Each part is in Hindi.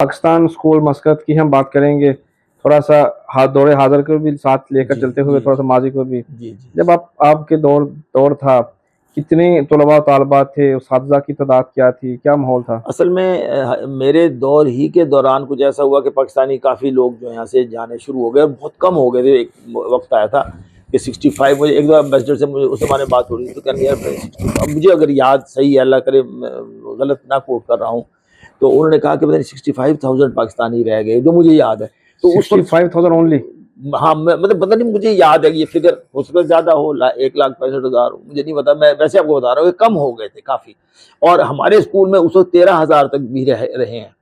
पाकिस्तान स्कूल मस्कत की हम बात करेंगे, थोड़ा सा दौरे हाज़िर को भी साथ लेकर जी, चलते हुए जी, थोड़ा सा माज़ी को भी। जी, जी। जब आपके दौर था, कितने तलबा तालिबात थे, उस्ताज़ा की तादाद क्या थी, क्या माहौल था? असल में मेरे दौर ही के दौरान कुछ ऐसा हुआ कि पाकिस्तानी काफ़ी लोग जो यहाँ से जाने शुरू हो गए और बहुत कम हो गए थे। एक वक़्त आया था कि 65 मुझे एक दो एम्बेसडर से मुझे उस ज़माने बात हो रही थी, तो कहने यार 60 अब मुझे अगर याद सही है, अल्लाह करे गलत ना कोट कर रहा हूँ, तो उन्होंने कहा कि पता नहीं 65,000 पाकिस्तानी रह गए, जो मुझे याद है। तो उस वक़्त 65,000 ओनली? हाँ, मैं मतलब पता नहीं, मुझे याद है कि ये फ़िगर हो सकता है ज़्यादा हो, 1,65,000 हो, मुझे नहीं पता। मैं वैसे आपको बता रहा हूँ कि कम हो गए थे काफ़ी, और हमारे स्कूल में उस वक़्त 13,000 तक भी रहे हैं।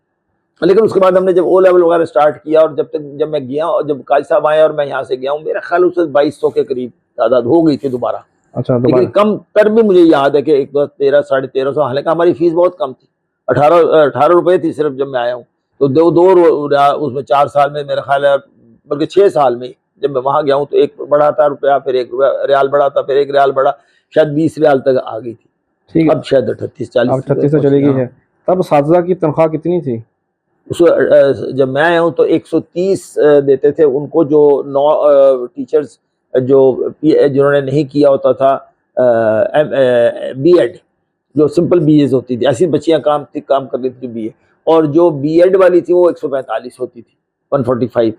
लेकिन उसके बाद हमने जब ओ लेवल वगैरह स्टार्ट किया, और जब मैं गया और जब काजी साहब आए और मैं यहाँ से गया हूँ, मेरा ख़्याल उस वक़्त 2,200 के करीब तादाद हो गई थी दोबारा। अच्छा, लेकिन दोबारा। कम तर भी मुझे याद है कि एक बार 13 साढ़े 1300, हालाँकि हमारी फ़ीस बहुत कम थी। 18 रुपए थी सिर्फ़ जब मैं आया हूँ। तो दो दो रो रा उसमें 4 साल में मेरा ख़्याल है, बल्कि 6 साल में जब मैं वहाँ गया हूँ, तो 1 बढ़ा था रुपया, फिर 1 रियाल बढ़ा था, फिर 1 रियाल बढ़ा, शायद 20 रियाल तक आ गई थी। ठीक है, अब शायद 38-40 अब रुपए 36 से पहुँच चली गई। गई हाँ। है। तब असातिज़ा की तनख्वाह कितनी थी? जब मैं आया हूँ तो 130 देते थे उनको, जो टीचर्स जिन्होंने नहीं किया होता था बीएड, जो सिंपल बीएस होती थी, ऐसी बच्चियां काम कर रही थी बीए, और जो बीएड वाली थी वो 145 होती थी, 145।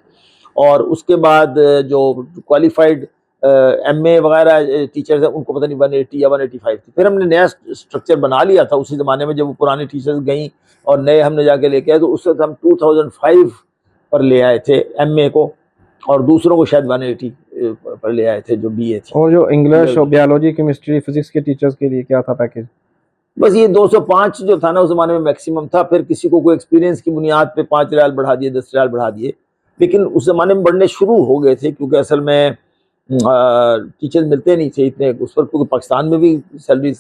और उसके बाद जो क्वालिफाइड एमए वगैरह टीचर्स हैं, उनको पता नहीं 180 या 185 थी। फिर हमने नया स्ट्रक्चर बना लिया था उसी ज़माने में, जब वो पुरानी टीचर्स गई और नए हमने जाके लेके आए, तो उस वक्त हम 2005 पर ले आए थे एमए को, और दूसरों को शायद 180 पर ले आए थे जो बीए थी। और जो इंग्लिश और बायोलॉजी, केमिस्ट्री, फिज़िक्स के टीचर्स के लिए क्या था पैकेज? बस ये 205 जो था ना उस ज़माने में मैक्सिमम था, फिर किसी को कोई एक्सपीरियंस की बुनियाद पे 5 रियाल बढ़ा दिए, 10 रियाल बढ़ा दिए। लेकिन उस ज़माने में बढ़ने शुरू हो गए थे, क्योंकि असल में टीचर्स मिलते नहीं थे इतने उस वक़्त, क्योंकि पाकिस्तान में भी सैलरी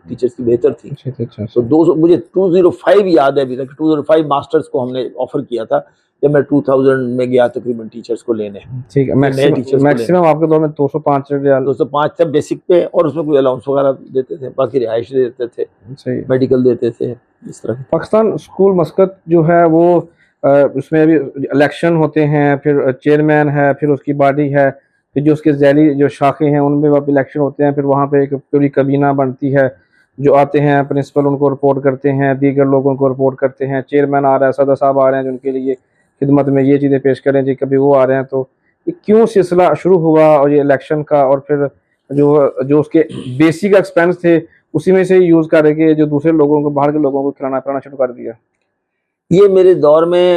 टीचर्स की बेहतर थी। अच्छा, अच्छा, तो अच्छा। 200 मुझे 205 याद है अभी तक, 205 मास्टर्स को हमने ऑफ़र किया था, जब मैं 2000 में गया तकरीबन टीचर्स को लेने, ठीक है, ये नए टीचर्स को लेने। मैक्सिमम आपके दौर में 205 रियाल। 205 था बेसिक पे, और उसमें कोई अलाउंस वगैरह देते थे, बाकी रिहाइश देते थे, सही है। मेडिकल देते थे, इस तरह। पाकिस्तान स्कूल मस्कत जो है वो उसमें अभी इलेक्शन होते हैं, फिर चेयरमैन है, फिर उसकी बॉडी है, फिर जो उसके ज़ैली जो शाखें हैं उनमें अब इलेक्शन होते हैं, फिर वहाँ पे एक पूरी काबीना बनती है, जो आते हैं प्रिंसिपल उनको रिपोर्ट करते हैं, दीगर लोगों को रिपोर्ट करते हैं, चेयरमैन आ रहा है, सदर साहब आ रहे हैं जो उनके लिए खिदमत में ये चीज़ें पेश करें जी, कभी वो आ रहे हैं। तो ये क्यों सिलसिला शुरू हुआ और ये इलेक्शन का, और फिर जो जो उसके बेसिक एक्सपेंस थे उसी में से यूज़ करके जो दूसरे लोगों को, बाहर के लोगों को खिलाना पिलाना शुरू कर दिया? ये मेरे दौर में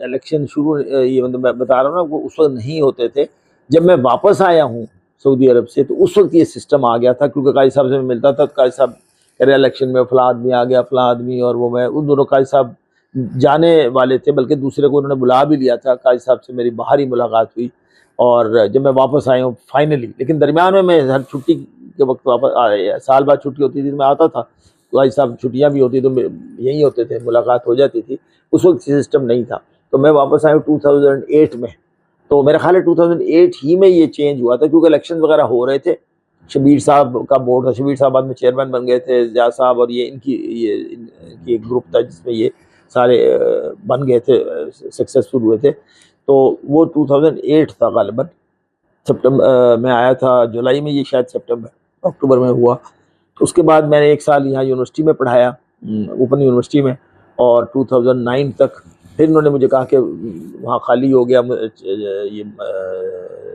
इलेक्शन शुरू, ये मतलब मैं बता रहा हूँ ना, वो उस वक़्त नहीं होते थे। जब मैं वापस आया हूँ सऊदी अरब से, तो उस वक़्त ये सिस्टम आ गया था, क्योंकि काजी साहब से मैं मिलता था, तो काजी साहब कह रहे इलेक्शन में फलां आदमी आ गया, फलां आदमी, और वो मैं उन दोनों काजी साहब जाने वाले थे, बल्कि दूसरे को उन्होंने बुला भी लिया था। काजी साहब से मेरी बाहर ही मुलाकात हुई, और जब मैं वापस आया हूँ फाइनली, लेकिन दरमियान में मैं हर छुट्टी के वक़्त वापस साल बाद छुट्टी होती थी तो मैं आता था। भाई साहब छुट्टियाँ भी होती तो यहीं होते थे, मुलाकात हो जाती थी। उस वक़्त सिस्टम नहीं था। तो मैं वापस आया हूँ 2008 में। तो मेरा ख़्याल है 2008 ही में ये चेंज हुआ था, क्योंकि इलेक्शन वग़ैरह हो रहे थे। शब्बीर साहब का बोर्ड था, शब्बीर साहब बाद में चेयरमैन बन गए थे, ज़िया साहब, और ये इनकी एक ग्रुप था जिसमें ये सारे बन गए थे, सक्सेसफुल हुए थे। तो वो 2008 था ग़ालिबन। मैं आया था जुलाई में, ये शायद अक्टूबर में हुआ। उसके बाद मैंने 1 साल यहाँ यूनिवर्सिटी में पढ़ाया, ओपन यूनिवर्सिटी में, और 2009 तक। फिर उन्होंने मुझे कहा कि वहाँ खाली हो गया ये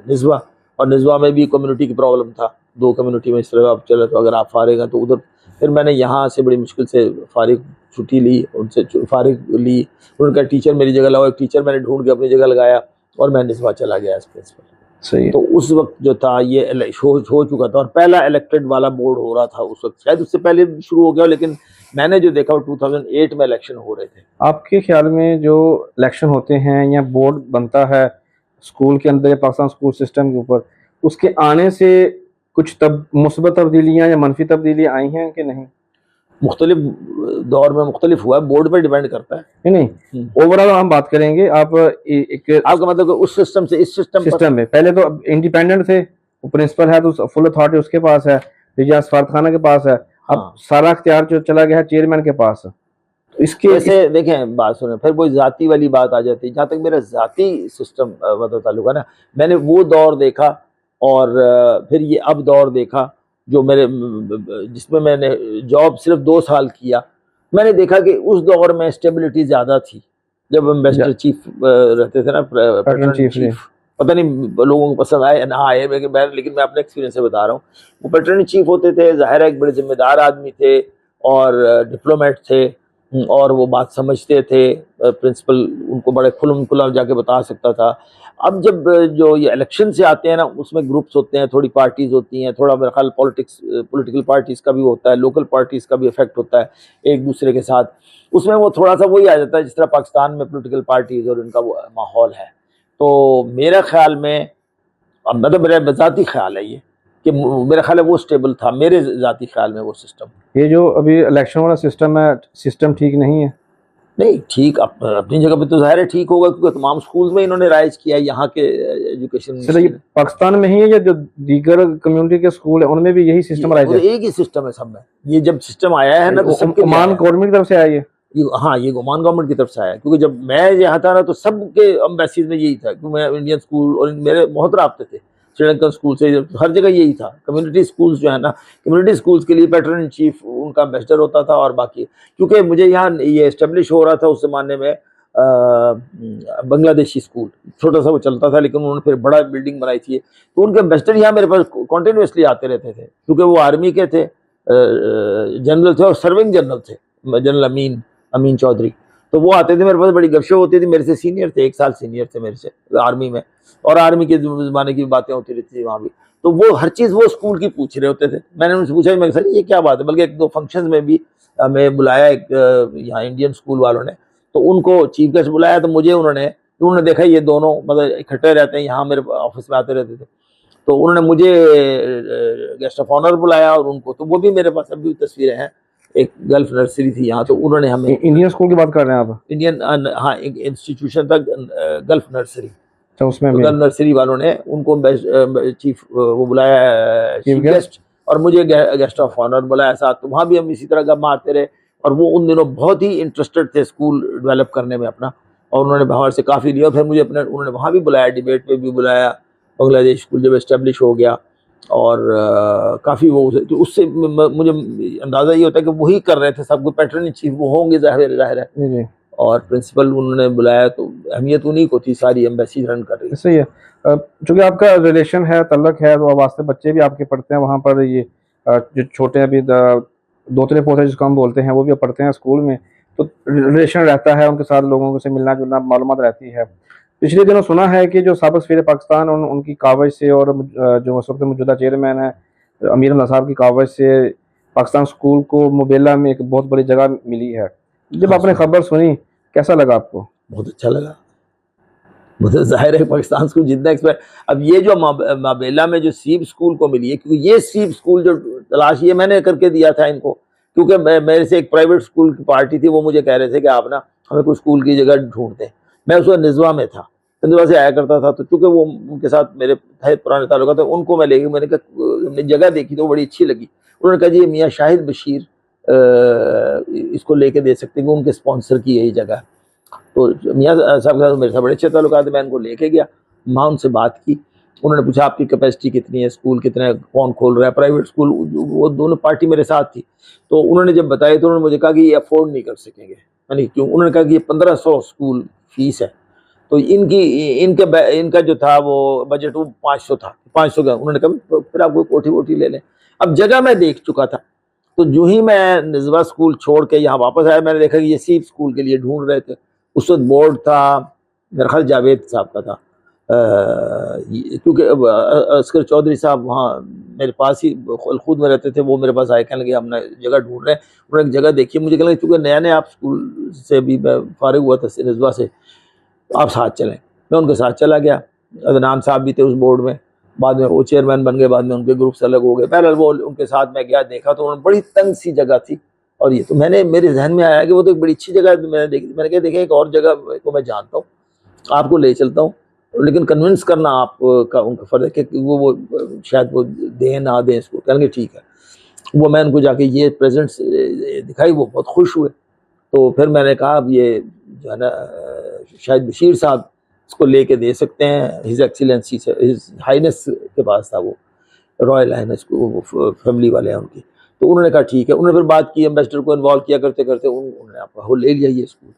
निज़वा, और निज़वा में भी कम्युनिटी की प्रॉब्लम था, 2 कम्युनिटी में इस तरह आप चले, तो अगर आप फारिग हैं तो उधर। फिर मैंने यहाँ से बड़ी मुश्किल से फारिग छुट्टी ली, उनसे फारिग ली। उन्होंने कहा टीचर मेरी जगह लगाओ, एक टीचर मैंने ढूँढ के अपनी जगह लगाया, और मैं निज़वा चला गया एज़ प्रिंसिपल। सही है। तो उस वक़्त जो था ये हो चुका था, और पहला इलेक्टेड वाला बोर्ड हो रहा था उस वक़्त, शायद उससे पहले भी शुरू हो गया हो, लेकिन मैंने जो देखा वो 2008 में इलेक्शन हो रहे थे। आपके ख्याल में जो इलेक्शन होते हैं या बोर्ड बनता है स्कूल के अंदर या पाकिस्तान स्कूल सिस्टम के ऊपर, उसके आने से कुछ तब मुस्बत तब्दीलियाँ या मनफी तब्दीलियाँ आई हैं कि नहीं? मुख्तलिफ दौर में मुख्तलिफ हुआ है, बोर्ड पे डिपेंड करता है। नहीं, ओवरऑल हम बात करेंगे। आप एक आपका मतलब कि उस सिस्टम से इस सिस्टम में पहले तो इंडिपेंडेंट थे, वो प्रिंसिपल है तो फुल अथॉरिटी उसके पास है, रियाज फारत खाना के पास है। अब हाँ, सारा इख्तियार जो चला गया है चेयरमैन के पास। इसके वैसे देखें, बात सुने, फिर वो जाति वाली बात आ जाती है। जहाँ तक मेरा जाति सिस्टम मतलब ताल्लुक है ना, मैंने वो दौर देखा और फिर ये अब दौर देखा जो मेरे जिसमें मैंने जॉब सिर्फ 2 साल किया। मैंने देखा कि उस दौर में स्टेबिलिटी ज़्यादा थी जब एम्बेसडर चीफ रहते थे ना, पैटर्न पैटर्न चीफ जी। चीफ। पता नहीं लोगों को पसंद आए या ना आए, लेकिन मैं अपने एक्सपीरियंस से बता रहा हूँ। वो पैटर्न चीफ होते थे, ज़ाहिर है एक बड़े जिम्मेदार आदमी थे और डिप्लोमेट थे, और वो बात समझते थे। प्रिंसिपल उनको बड़े खुलम खुला जाके बता सकता था। अब जब जो ये इलेक्शन से आते हैं ना, उसमें ग्रुप्स होते हैं, थोड़ी पार्टीज होती हैं, थोड़ा मेरा ख्याल पॉलिटिकल पार्टीज का भी होता है, लोकल पार्टीज का भी इफेक्ट होता है एक दूसरे के साथ। उसमें वो थोड़ा सा वही आ जाता है जिस तरह पाकिस्तान में पॉलिटिकल पार्टीज और इनका वो माहौल है। तो मेरा ख्याल में, अब मतलब मेरा ज़ाती ख्याल है ये कि मेरा ख्याल है वो स्टेबल था, मेरे ज़ाती ख्याल में वो सिस्टम। ये जो अभी इलेक्शन वाला सिस्टम है, सिस्टम ठीक नहीं है। नहीं ठीक, अपनी जगह पे तो ज़ाहिर है ठीक होगा, क्योंकि तमाम स्कूल्स में इन्होंने राइज किया है यहाँ के एजुकेशन सर ये मिनिस्टर ने। पाकिस्तान में ही है या जो दीगर कम्युनिटी के स्कूल है उनमें भी यही सिस्टम राइज वो है? तो एक ही सिस्टम है सब में। ये जब सिस्टम आया है ना तो सबके लिए ओमान आया है। गवर्नमेंट की तरफ से आई है? हाँ, ये ओमान गवर्नमेंट की तरफ से आया है, क्योंकि जब मैं यहाँ था ना तो सबके एम्बेसीज में यही था, क्योंकि मैं इंडियन स्कूल और मेरे बहुत राब्ते थे श्रीलंकन स्कूल से, हर जगह यही था। कम्युनिटी स्कूल्स जो है ना, कम्युनिटी स्कूल्स के लिए पैटर्न चीफ उनका एम्बेसडर होता था, और बाकी क्योंकि मुझे यहाँ ये इस्टेब्लिश हो रहा था उस जमाने में बांग्लादेशी स्कूल, छोटा सा वो चलता था, लेकिन उन्होंने फिर बड़ा बिल्डिंग बनाई थी, तो उनके एम्बेसडर यहाँ मेरे पास कॉन्टिन्यूसली आते रहते थे, क्योंकि वो आर्मी के थे, जनरल थे और सर्विंग जनरल थे, जनरल अमीन चौधरी। तो वो आते थे मेरे पास, बड़ी गपशप होती थी, मेरे से सीनियर थे, 1 साल सीनियर थे मेरे से आर्मी में, और आर्मी के ज़माने की बातें होती रहती थी वहाँ भी। तो वो हर चीज़ वो स्कूल की पूछ रहे होते थे। मैंने उनसे पूछा मैं सर ये क्या बात है, बल्कि 1-2 फंक्शंस में भी हमें बुलाया एक यहाँ इंडियन स्कूल वालों ने, तो उनको चीफ गेस्ट बुलाया, तो उन्होंने देखा ये दोनों मतलब इकट्ठे रहते हैं यहाँ, मेरे ऑफिस में आते रहते थे, तो उन्होंने मुझे गेस्ट ऑफ ऑनर बुलाया, और उनको तो वो भी मेरे पास अभी तस्वीरें हैं। एक गल्फ नर्सरी थी यहाँ, तो उन्होंने हमें इंडियन स्कूल की बात कर रहे हैं आप? इंडियन हाँ एक इंस्टीट्यूशन था गल्फ नर्सरी, अच्छा उसमें तो भी गल्फ नर्सरी वालों ने उनको चीफ वो बुलाया चीफ गेस्ट, और मुझे गेस्ट ऑफ ऑनर बुलाया साथ। तो वहाँ भी हम इसी तरह गप मारते रहे, और वो उन दिनों बहुत ही इंटरेस्टेड थे स्कूल डेवलप करने में अपना, और उन्होंने बाहर से काफ़ी लिया। फिर मुझे उन्होंने वहाँ भी बुलाया, डिबेट पे भी बुलाया, बांग्लादेश स्कूल जब इस्टेब्लिश हो गया, और काफ़ी वो तो उससे मुझे अंदाज़ा ये होता है कि वही कर रहे थे सब कुछ, पैटर्न चीफ वो होंगे ज़ाहिर है, जी। और प्रिंसिपल उन्होंने बुलाया, तो अहमियत उन्हीं को थी, सारी एम्बेसी रन कर रही। सही है। चूँकि आपका रिलेशन है, तल्लक है, तो वास्ते बच्चे भी आपके पढ़ते हैं वहाँ पर, ये जो छोटे अभी दोतरे पोते जिसको हम बोलते हैं, वो भी पढ़ते हैं स्कूल में, तो रिलेशन रहता है उनके साथ, लोगों से मिलना जुलना, मालूमात रहती है। पिछले दिनों सुना है कि जो साबिक़ सफ़ीर पाकिस्तान उनकी कावज़ से, और जो उस वक्त मौजूदा चेयरमैन है अमीर हमज़ा साहब की कावज़ से पाकिस्तान स्कूल को मुबेला में एक बहुत बड़ी जगह मिली है। जब आपने खबर सुनी कैसा लगा आपको? बहुत अच्छा लगा। मतलब ज़ाहिर है पाकिस्तान स्कूल जितना एक्सपेक्ट, अब ये जो माबेला में जो सीब स्कूल को मिली है, क्योंकि ये सीब स्कूल जो तलाश ये मैंने करके दिया था इनको, क्योंकि मेरे से एक प्राइवेट स्कूल की पार्टी थी, वो मुझे कह रहे थे कि आप ना हमें कोई स्कूल की जगह ढूंढते हैं। मैं उस वक्त निज़वा में था, निज़वा से आया करता था, तो चूँकि वो उनके साथ मेरे पुराने ताल्लुकात थे, उनको मैं लेके मैंने कहा, हमने जगह देखी तो बड़ी अच्छी लगी। उन्होंने कहा जी मियाँ शाहिद बशीर इसको लेके दे सकते हैं, उनके स्पॉन्सर की यही जगह। तो मियाँ साहब के साथ मेरे साथ बड़े अच्छे ताल्लुकात थे, मैं उनको लेके गया, माँ उनसे बात की, उन्होंने पूछा आपकी कैपेसिटी कितनी है, स्कूल कितने है, कौन खोल रहा है प्राइवेट स्कूल, वो दोनों पार्टी मेरे साथ थी। तो उन्होंने जब बताया तो उन्होंने मुझे कहा कि ये अफोर्ड नहीं कर सकेंगे। मैंने क्यों? उन्होंने कहा कि ये 1500 स्कूल फीस है, तो इनका जो था वो बजट वो 500 था, 500 का। उन्होंने कहा फिर आप कोई कोठी वोठी ले लें। अब जगह मैं देख चुका था, तो जो ही मैं निज़वा स्कूल छोड़ के यहाँ वापस आया, मैंने देखा कि ये सीप स्कूल के लिए ढूंढ रहे थे। उस वक्त बोर्ड था, मेरा ख्याल जावेद साहब का था, क्योंकि असगर चौधरी साहब वहाँ मेरे पास ही खुद में रहते थे, वो मेरे पास आए, कहने लगे हमने जगह ढूंढ रहे हैं। उन्होंने एक जगह देखी, मुझे कहने लगे चूँकि नया नया आप स्कूल से भी मैं फारिग हुआ था निज़वा से, तो आप साथ चलें। मैं उनके साथ चला गया, अदनान साहब भी थे उस बोर्ड में, बाद में वो चेयरमैन बन गए, बाद में उनके ग्रुप से अलग हो गए। पहले वो उनके साथ मैं गया, देखा तो उन्होंने बड़ी तंग सी जगह थी, और ये तो मेरे जहन में आया कि वो तो एक बड़ी अच्छी जगह है। मैंने कहा देखिए एक और जगह को मैं जानता हूँ, आपको ले चलता हूँ, लेकिन कन्विंस करना आप का उनका फ़र्ज़ है कि वो शायद वो दें ना दें इसको। कहेंगे ठीक है। वो मैं उनको जाके ये प्रेजेंट्स दिखाई, वो बहुत खुश हुए। तो फिर मैंने कहा अब ये जो है ना शायद बशीर साहब इसको लेके दे सकते हैं, हिज एक्सीलेंसी से, हिज हाइनेस के पास था वो, रॉयल हाइनेस को, वो फैमिली वाले हैं उनकी। तो उन्होंने कहा ठीक है, उन्होंने फिर बात की, एम्बेसडर को इन्वॉल्व किया, करते करते उन्होंने आपका वो ले लिया ये स्कूल।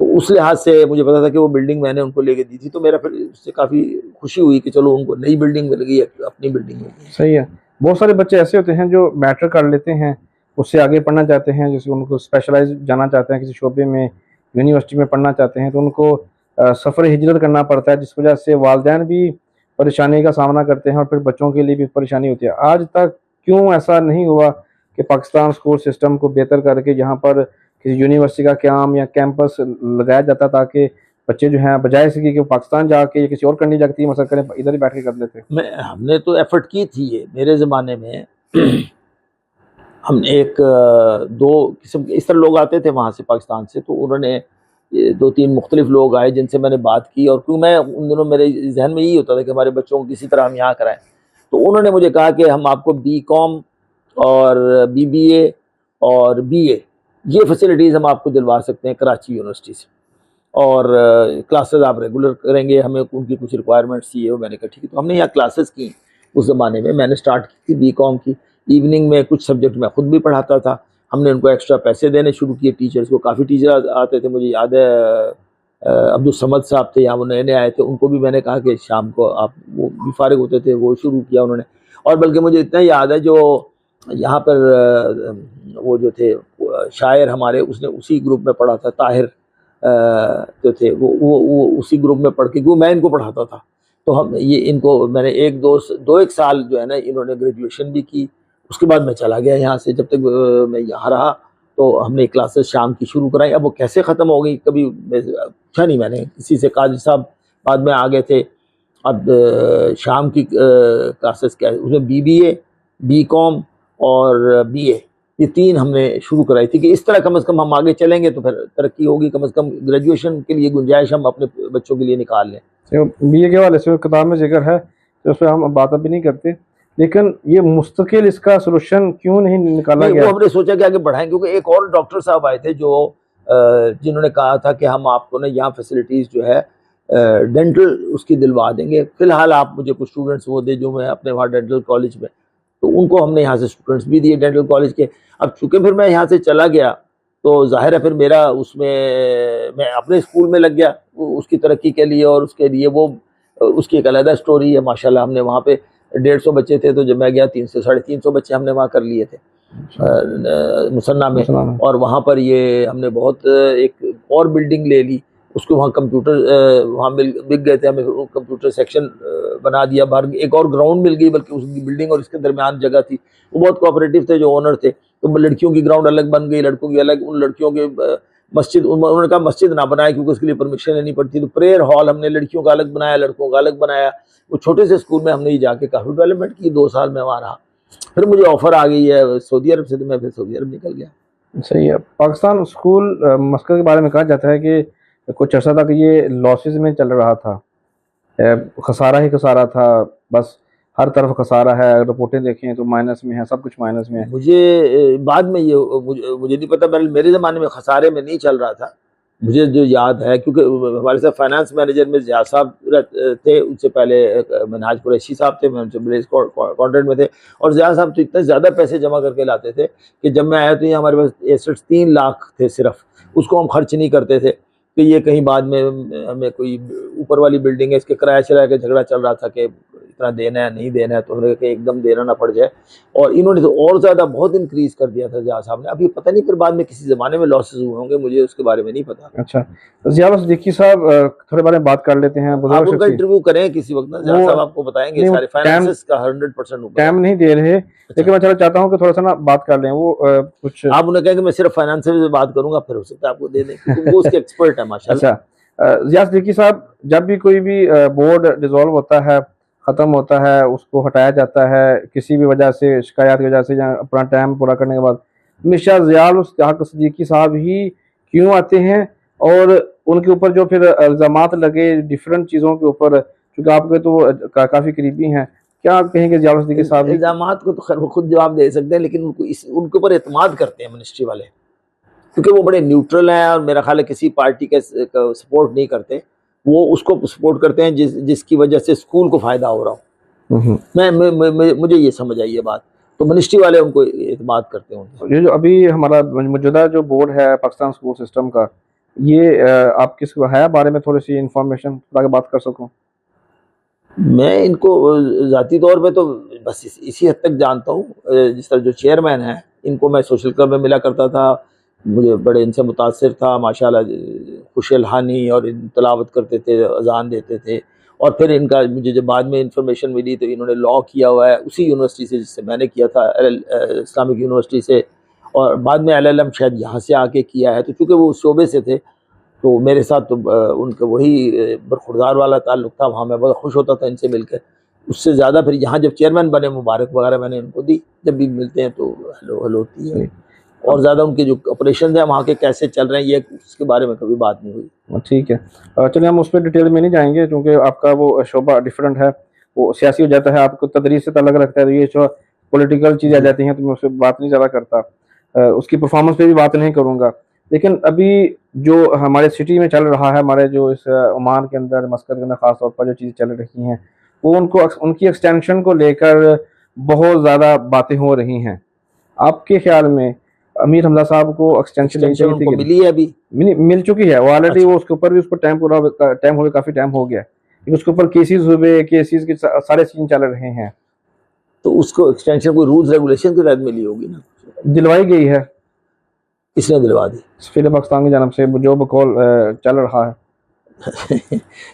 तो उस लिहाज से मुझे पता था कि वो बिल्डिंग मैंने उनको लेके दी थी, तो मेरा फिर उससे काफ़ी खुशी हुई कि चलो उनको नई बिल्डिंग मिल गई है, अपनी बिल्डिंग मिल गई। सही है। बहुत सारे बच्चे ऐसे होते हैं जो मैट्रिक कर लेते हैं, उससे आगे पढ़ना चाहते हैं, जैसे उनको स्पेशलाइज जाना चाहते हैं किसी शोबे में, यूनिवर्सिटी में पढ़ना चाहते हैं, तो उनको सफ़र हिजरत करना पड़ता है, जिस वजह से वालिदैन भी परेशानी का सामना करते हैं और फिर बच्चों के लिए भी परेशानी होती है। आज तक क्यों ऐसा नहीं हुआ कि पाकिस्तान स्कूल सिस्टम को बेहतर करके यहाँ पर किसी यूनिवर्सिटी का क्याम या कैंपस लगाया जाता, ताकि बच्चे जो हैं बजाय इसके कि वो पाकिस्तान जाके या किसी और कंट्री जाके 3 मसला करें, इधर ही बैठ के कर लेते? हमने तो एफर्ट की थी ये मेरे ज़माने में। हमने एक दो किस्म के इस तरह लोग आते थे वहाँ से, पाकिस्तान से, तो उन्होंने 2-3 मुख्तलिफ लोग आए जिनसे मैंने बात की, और क्योंकि मैं उन दिनों मेरे जहन में यही होता था कि हमारे बच्चों को किसी तरह हम यहाँ कराएं। तो उन्होंने मुझे कहा कि हम आपको BCom और BBA और BA ये फैसिलिटीज़ हम आपको दिलवा सकते हैं कराची यूनिवर्सिटी से, और क्लासेस आप रेगुलर करेंगे, हमें उनकी कुछ रिक्वायरमेंट्स थी। वो मैंने कहा ठीक है। तो हमने यहाँ क्लासेस की, उस ज़माने में मैंने स्टार्ट की थी BCom की। इवनिंग में कुछ सब्जेक्ट मैं ख़ुद भी पढ़ाता था। हमने उनको एक्स्ट्रा पैसे देने शुरू किए टीचर्स को, काफ़ी टीचर आते थे। मुझे याद है अब्दुल समद साहब थे यहाँ, वो नए नए आए थे, उनको भी मैंने कहा कि शाम को आप, वो भी फारिग होते थे, वो शुरू किया उन्होंने। और बल्कि मुझे इतना याद है जो यहाँ पर वो जो थे शायर हमारे, उसने उसी ग्रुप में पढ़ा था, ताहिर जो थे, वो उसी ग्रुप में पढ़ के, क्योंकि मैं इनको पढ़ाता था। तो हम ये इनको मैंने दो एक साल जो है ना, इन्होंने ग्रेजुएशन भी की। उसके बाद मैं चला गया यहाँ से। जब तक मैं यहाँ रहा तो हमने क्लासेस शाम की शुरू कराई। अब वो कैसे ख़त्म हो गई कभी पूछा नहीं मैंने किसी से। काजी साहब बाद में आ गए थे। अब शाम की क्लासेस क्या है, उसमें BBA, BCom और BA, ये 3 हमने शुरू कराई थी कि इस तरह कम से कम हम आगे चलेंगे तो फिर तरक्की होगी, कम से कम ग्रेजुएशन के लिए गुंजाइश हम अपने बच्चों के लिए निकाल लें। तो BA के हवाले से किताब में जिक्र है, तो उस पर हम बात अभी नहीं करते, लेकिन ये मुस्तकिल इसका सलूशन क्यों नहीं निकाला गया? वो हमने सोचा कि आगे बढ़ाएं, क्योंकि एक और डॉक्टर साहब आए थे जो जिन्होंने कहा था कि हम आपको ना यहाँ फैसिलिटीज़ जो है डेंटल उसकी दिलवा देंगे, फ़िलहाल आप मुझे कुछ स्टूडेंट्स वो दे जो मैं अपने वहाँ डेंटल कॉलेज में, तो उनको हमने यहाँ से स्टूडेंट्स भी दिए डेंटल कॉलेज के। अब चूँकि फिर मैं यहाँ से चला गया तो ज़ाहिर है फिर मेरा उसमें, मैं अपने स्कूल में लग गया उसकी तरक्की के लिए, और उसके लिए वो उसकी एक अलग स्टोरी है। माशाल्लाह हमने वहाँ पे 150 बच्चे थे, तो जब मैं गया 300 साढ़े 300 बच्चे हमने वहाँ कर लिए थे मुसन्ना में। और वहाँ पर ये हमने बहुत एक और बिल्डिंग ले ली, उसको वहाँ कंप्यूटर वहाँ बिक गए थे, हमें कंप्यूटर सेक्शन बना दिया। बाहर एक और ग्राउंड मिल गई, बल्कि उसकी बिल्डिंग और इसके दरमियान जगह थी। वो बहुत कोऑपरेटिव थे जो ओनर थे, तो लड़कियों की ग्राउंड अलग बन गई, लड़कों की अलग। उन लड़कियों के मस्जिद, उन्होंने कहा मस्जिद ना बनाए क्योंकि उसके लिए परमिशन लेनी पड़ती। तो प्रेयर हॉल हमने लड़कियों का अलग बनाया, लड़कों का अलग बनाया। वो छोटे से स्कूल में हमने ही जाके काफ़ी डेवलपमेंट की। 2 साल में वहाँ रहा। फिर मुझे ऑफ़र आ गई है सऊदी अरब से, तो मैं फिर सऊदी अरब निकल गया। सही है। पाकिस्तान स्कूल मस्कत के बारे में कहा जाता है कि कुछ अर्सा तक ये लॉसेस में चल रहा था, खसारा ही खसारा था, बस हर तरफ खसारा है। रिपोर्टें देखें तो माइनस में है, सब कुछ माइनस में है। मुझे बाद में ये मुझे नहीं पता, मेरे ज़माने में खसारे में नहीं चल रहा था। मुझे जो याद है, क्योंकि हमारे साथ फाइनेंस मैनेजर में ज़िया साहब थे, उससे पहले मनहाज कुरैशी साहब थे, मैं उनसे बड़े कॉन्ट्रैक्ट में थे। और ज़िया साहब तो इतने ज़्यादा पैसे जमा करके लाते थे कि जब मैं आया तो ये हमारे पास एसेट्स 3 लाख थे सिर्फ, उसको हम खर्च नहीं करते थे। तो ये कहीं बाद में हमें कोई ऊपर वाली बिल्डिंग है, इसके किराया चला के झगड़ा चल रहा था कि इतना देना है नहीं देना है, तो हमने कहा कि एकदम देना ना पड़ जाए। और इन्होंने तो और ज़्यादा बहुत इंक्रीज़ कर दिया था ज़िया साहब ने। अब ये पता नहीं फिर बाद में किसी ज़माने में लॉसेस हुए होंगे, मुझे उसके बारे में नहीं पता। अच्छा, ज़िया सिद्दीकी साहब थोड़े बारे में बात कर लेते हैं। आप उनका इंटरव्यू करें किसी वक्त ना, ज़िया साहब आपको बताएंगे सारे फाइनेंसेस का 100%। टाइम नहीं दे रहे, लेकिन मैं चलो चाहता हूँ कि थोड़ा सा ना बात कर लें। वो कुछ आप उन्हें कहें कि मैं सिर्फ फाइनेंशियल से बात करूंगा, फिर हो सकता है आपको दे दें, क्योंकि वो उसके एक्सपर्ट है माशाल्लाह। अच्छा, ज़िया सिद्दीकी साहब, जब भी कोई भी बोर्ड डिसॉल्व होता है, ख़त्म होता है, उसको हटाया जाता है किसी भी वजह से, शिकायत की वजह से या अपना टाइम पूरा करने के बाद, हमेशा ज़िया सिद्दीकी साहब ही क्यों आते हैं? और उनके ऊपर जो फिर इल्ज़ामात लगे डिफरेंट चीज़ों के ऊपर, क्योंकि आपके तो काफ़ी करीबी हैं, क्या आप कहेंगे ज़िया सिद्दीकी साहब? इल्ज़ामात को तो खैर वो खुद जवाब दे सकते हैं, लेकिन उनको उनके ऊपर एतमाद करते हैं मिनिस्ट्री वाले क्योंकि वो बड़े न्यूट्रल हैं और मेरा ख्याल है किसी पार्टी के सपोर्ट नहीं करते, वो उसको सपोर्ट करते हैं जिसकी वजह से स्कूल को फ़ायदा हो रहा हो। मुझे ये समझ आई ये बात, तो मिनिस्ट्री वाले उनको एतमाद करते होंगे। ये जो अभी हमारा मौजूदा जो बोर्ड है पाकिस्तान स्कूल सिस्टम का, ये आप किसको है बारे में थोड़ी सी इंफॉर्मेशन आगे बात कर सकूं? मैं इनको ज़ाती तौर पे तो बस इसी हद तक जानता हूँ। जिस तरह जो चेयरमैन हैं, इनको मैं सोशल क्लब में मिला करता था, मुझे बड़े इनसे मुतासिर था माशाल्लाह। खुशल हानी और इन तिलावत करते थे, अजान देते थे। और फिर इनका मुझे जब बाद में इंफॉर्मेशन मिली तो इन्होंने लॉ किया हुआ है उसी यूनिवर्सिटी से जिससे मैंने किया था, इस्लामिक यूनिवर्सिटी से। और बाद में LLM शायद यहाँ से आके किया है। तो चूँकि वो उस शोबे से थे तो मेरे साथ तो उनका वही बरखुरदार वाला ताल्लुक था, वहाँ मैं बहुत खुश होता था इनसे मिलकर। उससे ज़्यादा फिर यहाँ जब चेयरमैन बने, मुबारक वगैरह मैंने इनको दी, जब भी मिलते हैं तो हेलो हेलो होती है। और ज़्यादा उनके जो ऑपरेशन हैं वहाँ के कैसे चल रहे हैं ये उसके बारे में कभी बात नहीं हुई। ठीक है, चलिए हम उस पर डिटेल में नहीं जाएंगे क्योंकि आपका वो शोबा डिफरेंट है, वो सियासी हो जाता है, आपको तदरीस से ताल्लुक रखता है, तो ये जो पॉलिटिकल चीज़ें आ जाती हैं तो मैं उस पर बात नहीं ज़्यादा करता। उसकी परफॉर्मेंस पे भी बात नहीं करूँगा। लेकिन अभी जो हमारे सिटी में चल रहा है, हमारे जो इस ओमान के अंदर, मस्कत के अंदर ख़ास तौर पर जो चीज़ें चल रही हैं, वो उनकी एक्सटेंशन को लेकर बहुत ज़्यादा बातें हो रही हैं। आपके ख़्याल में अमीर हमज़ा साहब को एक्सटेंशन लेनी चाहिए थी उनको कि मिली है अभी? मिल चुकी है, वो ऑलरेडी अच्छा। वो उसके ऊपर भी उसको टाइम टाइम हो गया, काफ़ी टाइम हो गया। लेकिन उसके ऊपर केसेस हुए, केसेस के सारे सीन चल रहे हैं। तो उसको एक्सटेंशन कोई रूल्स रेगुलेशन के तहत मिली होगी ना? दिलवाई गई है, किसने दिलवा दी? सफ़ीर पाकिस्तान की जानब से जो बकौल चल रहा है।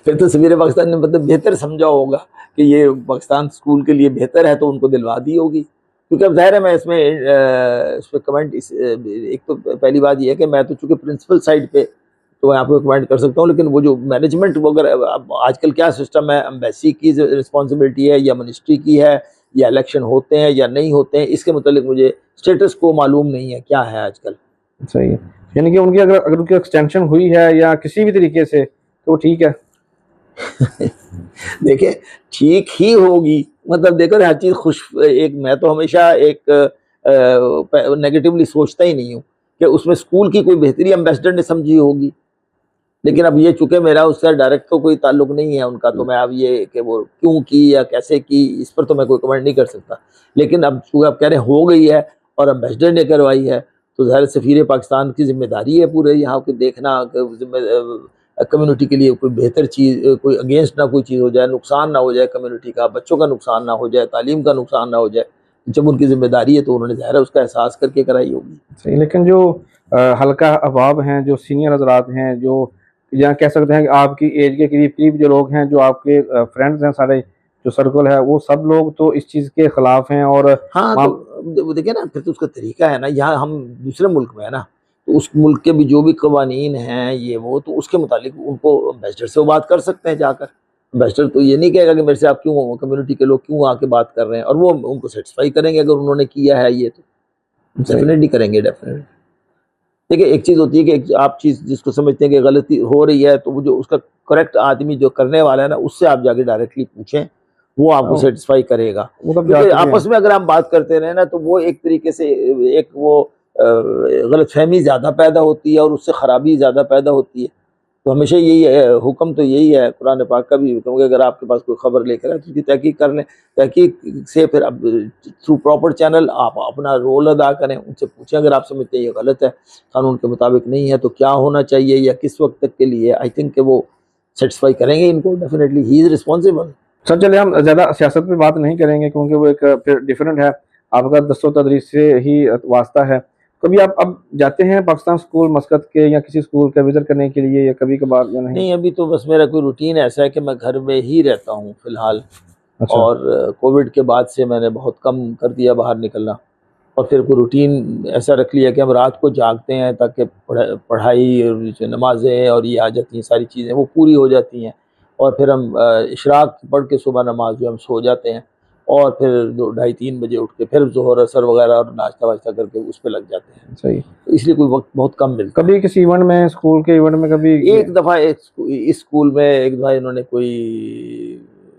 फिर तो सफीर पाकिस्तान ने मतलब बेहतर समझा होगा कि ये पाकिस्तान स्कूल के लिए बेहतर है, तो उनको दिलवा दी होगी। क्योंकि अब ज़ाहिर है मैं इसमें इस पे कमेंट एक तो पहली बात ये है कि मैं तो चूँकि प्रिंसिपल साइड पे तो मैं आपको कमेंट कर सकता हूँ, लेकिन वो जो मैनेजमेंट वगैरह अब आजकल क्या सिस्टम है, एम्बेसी की रिस्पॉन्सिबिलिटी है या मिनिस्ट्री की है, या इलेक्शन होते हैं या नहीं होते हैं, इसके मतलब मुझे स्टेटस को मालूम नहीं है क्या है आजकल। सही है, यानी कि उनकी अगर उनकी एक्सटेंशन हुई है या किसी भी तरीके से तो ठीक है। देखिए ठीक ही होगी, मतलब देखो हर चीज़ खुश एक मैं तो हमेशा एक नेगेटिवली सोचता ही नहीं हूँ कि उसमें स्कूल की कोई बेहतरी एम्बेसडर ने समझी होगी। लेकिन अब ये चूँकि मेरा उससे डायरेक्ट तो कोई ताल्लुक नहीं है उनका, तो मैं अब ये कि वो क्यों की या कैसे की इस पर तो मैं कोई कमेंट नहीं कर सकता। लेकिन अब चूँकि आप कह रहे हैं हो गई है और एम्बेसडर ने करवाई है, तो ज़ाहिर सफ़ीर पाकिस्तान की ज़िम्मेदारी है पूरे यहाँ के देखना कि कम्युनिटी के लिए कोई बेहतर चीज़, कोई अगेंस्ट ना कोई चीज़ हो जाए, नुकसान ना हो जाए कम्युनिटी का, बच्चों का नुकसान ना हो जाए, तालीम का नुकसान ना हो जाए। जब उनकी ज़िम्मेदारी है तो उन्होंने ज़ाहिर है उसका एहसास करके कराई होगी। सही, लेकिन जो हल्का अहबाब हैं, जो सीनियर हज़रात हैं, जो या कह सकते हैं कि आपकी एज के करीब-करीब जो लोग हैं, जो आपके फ्रेंड्स हैं सारे, जो सर्कल है, वो सब लोग तो इस चीज़ के खिलाफ हैं और हाँ, माम तो वो देखिए ना फिर तो उसका तरीका है ना, यहाँ हम दूसरे मुल्क में है ना, तो उस मुल्क के भी जो भी कवानीन हैं ये वो, तो उसके मुतालिक उनको एम्बेसडर से वो बात कर सकते हैं जाकर। एम्बेसडर तो ये नहीं कहेगा कि मेरे से आप क्यों कम्युनिटी के लोग क्यों आके बात कर रहे हैं, और वो उनको सेटिस्फाई करेंगे अगर उन्होंने किया है ये तो सही, डेफ़िनेटली करेंगे, डेफ़िनेटली। देखिए एक चीज़ होती है कि एक आप चीज़ जिसको समझते हैं कि गलती हो रही है, तो वो जो उसका करेक्ट आदमी जो करने वाला है ना, उससे आप जाके डायरेक्टली पूछें, वो आपको ओ सैटिस्फाई करेगा। वो तब जा क्योंकि चुके हैं। आपस में अगर हम बात करते रहें ना, तो वो एक तरीके से एक वो गलतफ़हमी ज़्यादा पैदा होती है और उससे ख़राबी ज़्यादा पैदा होती है। तो हमेशा यही है, हुक्म तो यही है, कुरान पाक का भी हुक्म है कि अगर आपके पास कोई खबर लेकर आए तो उसकी तहकीक कर लें। तहकीक से फिर अब थ्रू प्रॉपर चैनल आप अपना रोल अदा करें, उनसे पूछें अगर आप समझते हैं ये गलत है, कानून के मुताबिक नहीं है, तो क्या होना चाहिए या किस वक़्त तक के लिए। आई थिंक कि वो सैटिस्फाई करेंगे इनको, definitely he is responsible. Sir चलिए हम ज़्यादा सियासत पे बात नहीं करेंगे क्योंकि वो एक फिर डिफरेंट है, आपका दस्तों तदरीस से ही वास्ता है। कभी आप अब जाते हैं पाकिस्तान स्कूल मस्कत के या किसी स्कूल का विज़िट करने के लिए या कभी-कभार या नहीं? नहीं, अभी तो बस मेरा कोई रूटीन ऐसा है कि मैं घर में ही रहता हूँ फ़िलहाल। अच्छा, और कोविड के बाद से मैंने बहुत कम कर दिया बाहर निकलना। और फिर कोई रूटीन ऐसा रख लिया कि हम रात को जागते हैं ताकि पढ़ाई और जो नमाज़ें और ये आ जाती हैं सारी चीज़ें वो पूरी हो जाती हैं। और फिर हम इशराक पढ़ के सुबह नमाज जो हम सो जाते हैं, और फिर 2 ढाई 3 बजे उठ के फिर ज़ोहर असर वगैरह और नाश्ता-वाश्ता करके उस पे लग जाते हैं। सही। तो इसलिए कोई वक़्त बहुत कम मिलता है। कभी किसी इवेंट में, स्कूल के इवेंट में कभी एक दफ़ा इस स्कूल में एक दफ़ा इन्होंने कोई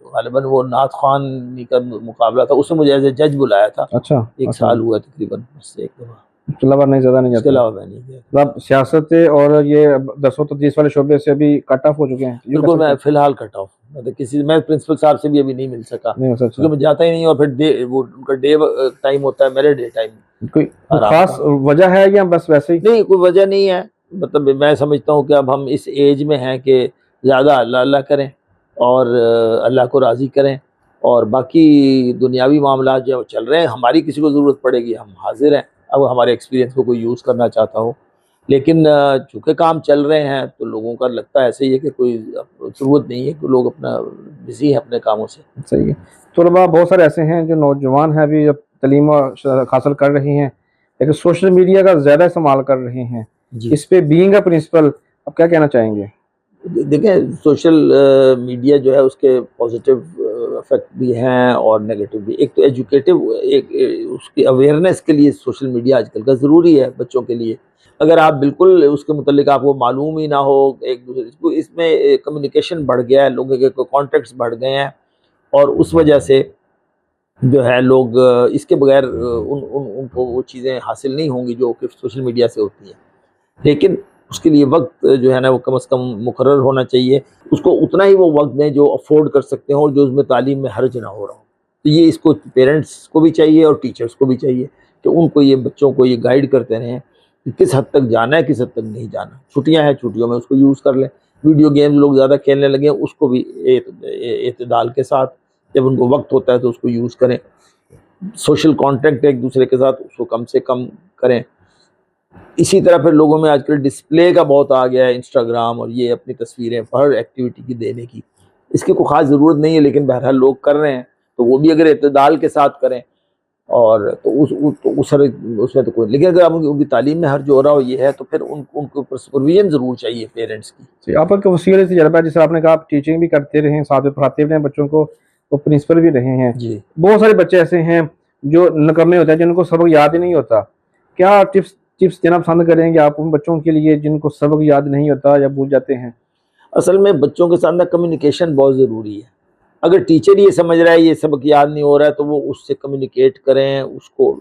ग़ालिबन वो नात ख़्वानी का मुकाबला था, उसमें मुझे एज़ ए जज बुलाया था। अच्छा, 1 अच्छा। साल हुआ तकरीबन, बस 1 दफ़ा। इसके अलावा नहीं, ज़्यादा नहीं इसके जाता। अलावा मैं नहीं गया। मतलब सियासत और ये दस व तदरीस वाले शोबे से अभी कट ऑफ हो चुके हैं, ये कह बिल्कुल, सकते मैं हैं? फिलहाल कट ऑफ, मतलब किसी, मैं प्रिंसिपल साहब से भी अभी नहीं मिल सका नहीं हो सकता। क्योंकि मैं जाता ही नहीं, और फिर डे वो उनका डे टाइम होता है, मेरे डे टाइम कोई आराम खास का। वजह है या बस वैसे ही? नहीं, कोई वजह नहीं है, मतलब मैं समझता हूँ कि अब हम इस एज में हैं कि ज़्यादा अल्लाह अल्लाह करें और अल्लाह को राज़ी करें, और बाकी दुनियावी मामला जो चल रहे हैं, हमारी किसी को ज़रूरत पड़ेगी हम हाजिर हैं, अब हमारे एक्सपीरियंस को कोई यूज़ करना चाहता हो। लेकिन चूँकि काम चल रहे हैं तो लोगों का लगता है ऐसे ही है कि कोई ज़रूरत नहीं है, कि लोग अपना बिज़ी हैं अपने कामों से। सही है। तलबा बहुत सारे ऐसे हैं जो नौजवान हैं, अभी जब तलीम हासिल कर रही हैं, लेकिन सोशल मीडिया का ज़्यादा इस्तेमाल कर रहे हैं। जी। इस पे बीइंग अ प्रिंसिपल आप क्या कहना चाहेंगे? देखें, सोशल मीडिया जो है उसके पॉजिटिव इफेक्ट भी हैं और नेगेटिव भी। एक तो एजुकेटिव, उसकी अवेयरनेस के लिए सोशल मीडिया आजकल का ज़रूरी है बच्चों के लिए। अगर आप बिल्कुल उसके मुतल्लिक आपको मालूम ही ना हो, एक दूसरे को, इसमें कम्युनिकेशन बढ़ गया है, लोगों के कॉन्टेक्ट्स बढ़ गए हैं, और उस वजह से जो है लोग इसके बगैर उनको वो चीज़ें हासिल नहीं होंगी जो कि सोशल मीडिया से होती हैं। लेकिन उसके लिए वक्त जो है ना वो कम से कम मुकर्रर होना चाहिए। उसको उतना ही वो वक्त दें जो अफ़ोर्ड कर सकते हो और जो उसमें तालीम में हर्ज ना हो रहा हो। तो ये इसको पेरेंट्स को भी चाहिए और टीचर्स को भी चाहिए कि उनको ये बच्चों को ये गाइड करते रहें कि किस हद तक जाना है, किस हद तक नहीं जाना। छुट्टियाँ हैं, छुट्टियों में उसको यूज़ कर लें। वीडियो गेम्स लोग ज़्यादा खेलने लगे हैं, उसको भी एतदाल के साथ, जब उनको वक्त होता है तो उसको यूज़ करें। सोशल कॉन्टैक्ट एक दूसरे के साथ उसको कम से कम करें। इसी तरह फिर लोगों में आजकल डिस्प्ले का बहुत आ गया है, इंस्टाग्राम और ये अपनी तस्वीरें हर एक्टिविटी की देने की। इसकी कोई ख़ास ज़रूरत नहीं है, लेकिन बहरहाल लोग कर रहे हैं, तो वो भी अगर इत्तेदाल के साथ करें और तो उसमें तो कोई, लेकिन अगर आप उनकी तालीम में हर्ज हो रहा हो ये है, तो फिर उनके ऊपर सुपरविजन ज़रूर चाहिए पेरेंट्स की। जी, आपका वसीले से तजर्बा है, जैसे आपने कहा आप टीचिंग भी करते रहे हैं, साथ में पढ़ाते भी रहे हैं बच्चों को, और प्रिंसिपल भी रहे हैं। जी। बहुत सारे बच्चे ऐसे हैं जो निकम्मे होते हैं, जिनको सबक याद ही नहीं होता। क्या टिप्स टिप्स देना पसंद करेंगे आप उन बच्चों के लिए जिनको सबक याद नहीं होता या भूल जाते हैं? असल में बच्चों के साथ ना कम्युनिकेशन बहुत ज़रूरी है। अगर टीचर ये समझ रहा है ये सबक याद नहीं हो रहा है, तो वो उससे कम्युनिकेट करें, उसको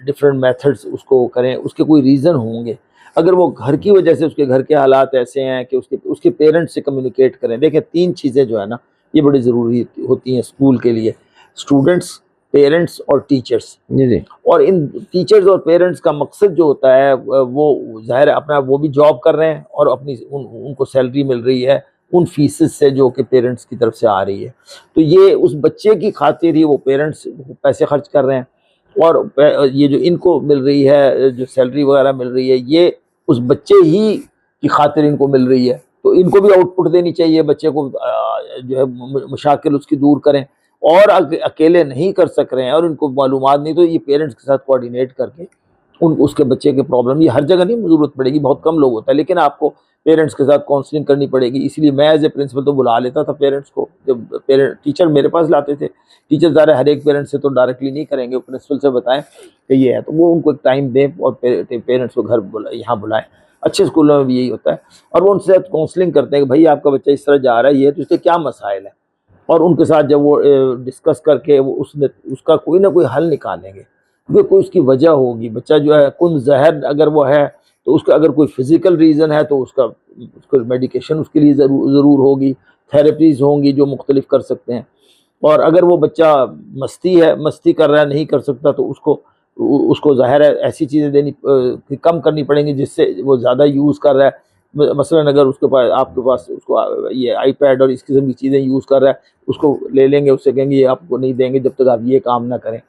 डिफरेंट मेथड्स उसको करें, उसके कोई रीज़न होंगे। अगर वो घर की वजह से, उसके घर के हालात ऐसे हैं कि उसके उसके पेरेंट्स से कम्युनिकेट करें। देखिए 3 चीज़ें जो है ना ये बड़ी ज़रूरी होती हैं स्कूल के लिए, स्टूडेंट्स, पेरेंट्स और टीचर्स। जी, जी। और इन टीचर्स और पेरेंट्स का मकसद जो होता है वो ज़ाहिर है अपना, वो भी जॉब कर रहे हैं और अपनी उनको सैलरी मिल रही है उन फीसेस से जो कि पेरेंट्स की तरफ से आ रही है। तो ये उस बच्चे की खातिर ही वो पेरेंट्स पैसे खर्च कर रहे हैं, और ये जो इनको मिल रही है, जो सैलरी वगैरह मिल रही है, ये उस बच्चे ही की खातिर इनको मिल रही है। तो इनको भी आउटपुट देनी चाहिए, बच्चे को जो है मशाकिल उसकी दूर करें, और अकेले नहीं कर सक रहे हैं और इनको मालूमात नहीं, तो ये पेरेंट्स के साथ कोऑर्डिनेट करके उसके बच्चे के प्रॉब्लम, ये हर जगह नहीं ज़रूरत पड़ेगी, बहुत कम लोग होता है, लेकिन आपको पेरेंट्स के साथ काउंसलिंग करनी पड़ेगी। इसलिए मैं एज ए प्रिंसिपल तो बुला लेता था पेरेंट्स को, जब टीचर मेरे पास लाते थे। टीचर ज़ाहिर हर एक पेरेंट्स से तो डायरेक्टली नहीं करेंगे, प्रिंसिपल से बताएं कि ये है, तो वो उनको एक टाइम दें और पेरेंट्स को घर यहाँ बुलाएं। अच्छे स्कूलों में भी यही होता है, और वो उनसे काउंसलिंग करते हैं कि भाई आपका बच्चा इस तरह जा रहा है, ये तो इसके क्या मसाइल है, और उनके साथ जब वो डिस्कस करके वो उसका कोई ना कोई हल निकालेंगे, क्योंकि कोई उसकी वजह होगी। बच्चा जो है कुन ज़हर अगर वो है, तो उसका अगर कोई फिज़िकल रीज़न है तो उसको मेडिकेशन उसके लिए ज़रूर होगी, थेरेपीज़ होंगी जो मुख्तलिफ कर सकते हैं। और अगर वो बच्चा मस्ती कर रहा है, नहीं कर सकता, तो उसको ज़ाहिर है ऐसी चीज़ें कम करनी पड़ेंगी जिससे वो ज़्यादा यूज़ कर रहा है। मसलन अगर उसके पास, आपके पास उसको ये आईपैड और इस किस्म की चीज़ें यूज़ कर रहा है, उसको ले लेंगे, उससे कहेंगे ये आपको नहीं देंगे जब तक आप ये काम ना करें।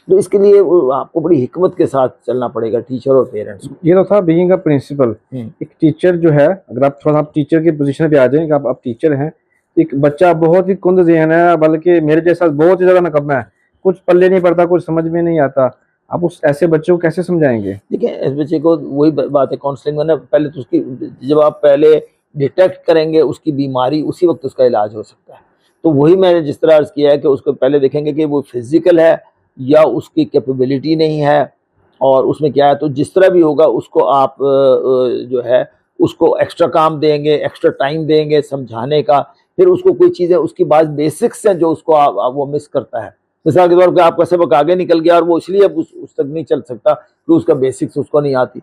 तो इसके लिए आपको बड़ी हिकमत के साथ चलना पड़ेगा, टीचर और पेरेंट्स को। ये तो था बीइंग अ प्रिंसिपल। एक टीचर जो है, अगर आप थोड़ा-सा आप टीचर की पोज़ीशन पे आ जाएँ कि आप टीचर हैं, एक बच्चा बहुत ही कुंद ज़हन है, बल्कि मेरे जैसा बहुत ही ज़्यादा निकम्मा है, कुछ पल्ले नहीं पड़ता, कुछ समझ में नहीं आता। आप उस ऐसे बच्चे को कैसे समझाएँगे? देखिए, इस बच्चे को वही बात है काउंसलिंग में ना, पहले तो उसकी, जब आप पहले डिटेक्ट करेंगे उसकी बीमारी, उसी वक्त उसका इलाज हो सकता है। तो वही मैंने जिस तरह अर्ज़ किया है कि उसको पहले देखेंगे कि वो फिज़िकल है या उसकी कैपेबिलिटी नहीं है, और उसमें क्या है, तो जिस तरह भी होगा उसको आप जो है उसको एक्स्ट्रा काम देंगे, एक्स्ट्रा टाइम देंगे समझाने का। फिर उसको कोई चीज़ें, उसकी बात बेसिक्स हैं जो उसको वो मिस करता है। मिसाल के तौर पे आपका सबक आगे निकल गया और वो इसलिए अब उस तक नहीं चल सकता कि उसका बेसिक्स उसको नहीं आती।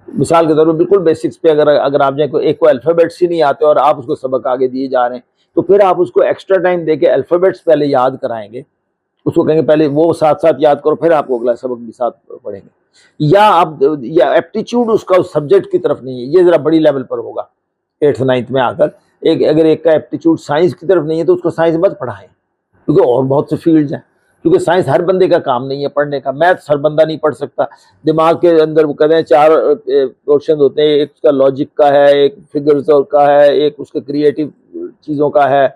मिसाल के तौर पर बिल्कुल बेसिक्स पे अगर आप जाए, एक को अल्फ़ाबेट्स ही नहीं आते और आप उसको सबक आगे दिए जा रहे हैं, तो फिर आप उसको एक्स्ट्रा टाइम देके अल्फ़ाबेट्स पहले याद कराएंगे, उसको कहेंगे पहले वो साथ साथ याद करो, फिर आपको अगला सबक भी साथ पढ़ेंगे। या एप्टीट्यूड उसका उस सब्जेक्ट की तरफ नहीं है, ये जरा बड़ी लेवल पर होगा 8th 9th में आकर। अगर एक का एप्टीट्यूड साइंस की तरफ नहीं है तो उसको साइंस मत पढ़ाएं, क्योंकि और बहुत से फील्ड्स हैं, क्योंकि साइंस हर बंदे का काम नहीं है पढ़ने का। मैथ्स हर बंदा नहीं पढ़ सकता। दिमाग के अंदर वो कहते हैं 4 पोर्शन होते हैं, एक उसका लॉजिक का है, एक फिगर्स का है, एक उसके क्रिएटिव चीज़ों का है।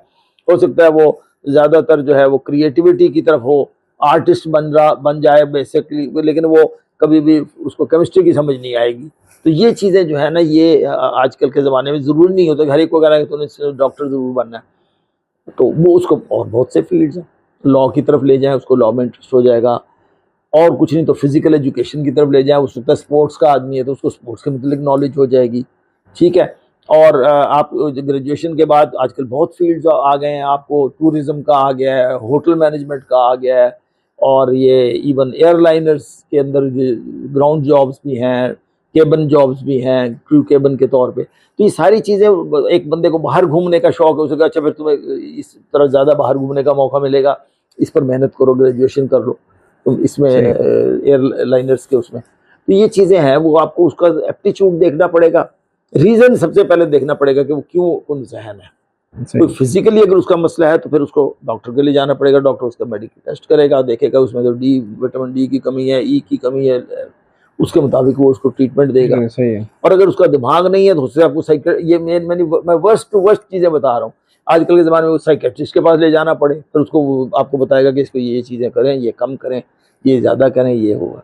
हो सकता है वो ज़्यादातर जो है वो क्रिएटिविटी की तरफ हो, आर्टिस्ट बन जाए बेसिकली, लेकिन वो कभी भी उसको केमिस्ट्री की समझ नहीं आएगी। तो ये चीज़ें जो है ना, ये आजकल के ज़माने में ज़रूरी नहीं होता कि हर एक को कहना है कि तूने डॉक्टर ज़रूर बनना है, तो वो उसको और बहुत से फील्ड्स हैं। लॉ की तरफ ले जाएं, उसको लॉ में इंटरेस्ट हो जाएगा, और कुछ नहीं तो फिजिकल एजुकेशन की तरफ ले जाएं, उसको स्पोर्ट्स का आदमी है तो उसको स्पोर्ट्स के मतलब नॉलेज हो जाएगी, ठीक है। और आप ग्रेजुएशन के बाद आजकल बहुत फील्ड्स आ गए हैं, आपको टूरिज्म का आ गया है, होटल मैनेजमेंट का आ गया है, और ये इवन एयरलाइनर्स के अंदर ग्राउंड जॉब्स भी हैं, केबन जॉब्स भी हैं, क्रू केबन के तौर पे। तो ये सारी चीज़ें, एक बंदे को बाहर घूमने का शौक है, उसे कहा अच्छा फिर तुम्हें इस तरह ज़्यादा बाहर घूमने का मौका मिलेगा, इस पर मेहनत करो, ग्रेजुएशन कर लो तुम इसमें, एयरलाइनर्स के उसमें। तो ये चीज़ें हैं, वो आपको उसका एप्टीट्यूड देखना पड़ेगा, रीज़न सबसे पहले देखना पड़ेगा कि वो क्यों कौन जहन है। तो फिजिकली अगर उसका मसला है तो फिर उसको डॉक्टर के लिए जाना पड़ेगा, डॉक्टर उसका मेडिकल टेस्ट करेगा, देखेगा उसमें तो विटामिन डी की कमी है, ई की कमी है, उसके मुताबिक वो उसको ट्रीटमेंट देगा। सही है। और अगर उसका दिमाग नहीं है तो उससे आपको ये मैं वर्स्ट टू वर्स्ट चीज़ें बता रहा हूँ। आजकल के ज़माने में साइकेट्रिस्ट के पास ले जाना पड़े, फिर उसको आपको बताएगा कि इसको ये चीज़ें करें, ये कम करें, ये ज़्यादा करें, ये होगा।